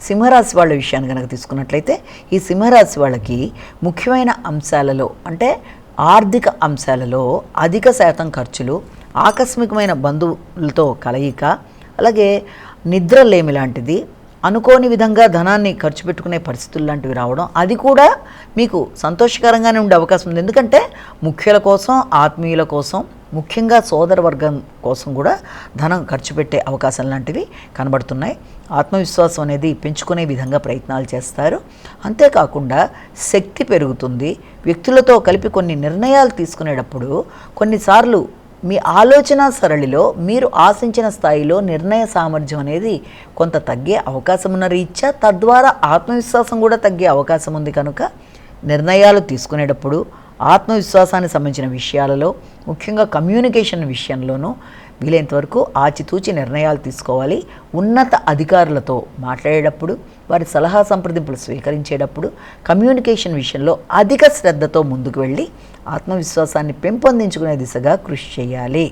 సింహరాశి వాళ్ళ విషయాన్ని కనుక తీసుకున్నట్లయితే ఈ సింహరాశి వాళ్ళకి ముఖ్యమైన అంశాలలో అంటే ఆర్థిక అంశాలలో అధిక శాతం ఖర్చులు, ఆకస్మికమైన బంధువులతో కలయిక, అలాగే నిద్రలేమి లాంటిది, అనుకోని విధంగా ధనాన్ని ఖర్చు పెట్టుకునే పరిస్థితులు లాంటివి రావడం, అది కూడా మీకు సంతోషకరంగానే ఉండే అవకాశం ఉంది. ఎందుకంటే ముఖ్యుల కోసం, ఆత్మీయుల కోసం, ముఖ్యంగా సోదర వర్గం కోసం కూడా ధనం ఖర్చు పెట్టే అవకాశం లాంటివి కనబడుతున్నాయి. ఆత్మవిశ్వాసం అనేది పెంచుకునే విధంగా ప్రయత్నాలు చేస్తారు. అంతేకాకుండా శక్తి పెరుగుతుంది. వ్యక్తులతో కలిపి కొన్ని నిర్ణయాలు తీసుకునేటప్పుడు కొన్నిసార్లు మీ ఆలోచన సరళిలో మీరు ఆశించిన స్థాయిలో నిర్ణయ సామర్థ్యం అనేది కొంత తగ్గే అవకాశం ఉన్న రీత్యా తద్వారా ఆత్మవిశ్వాసం కూడా తగ్గే అవకాశం ఉంది. కనుక నిర్ణయాలు తీసుకునేటప్పుడు ఆత్మవిశ్వాసానికి సంబంధించిన విషయాలలో, ముఖ్యంగా కమ్యూనికేషన్ విషయంలోనూ వీలైనంతవరకు ఆచితూచి నిర్ణయాలు తీసుకోవాలి. ఉన్నత అధికారులతో మాట్లాడేటప్పుడు, వారి సలహా సంప్రదింపులు స్వీకరించేటప్పుడు కమ్యూనికేషన్ విషయంలో అధిక శ్రద్ధతో ముందుకు వెళ్ళి ఆత్మవిశ్వాసాన్ని పెంపొందించుకునే దిశగా కృషి చేయాలి.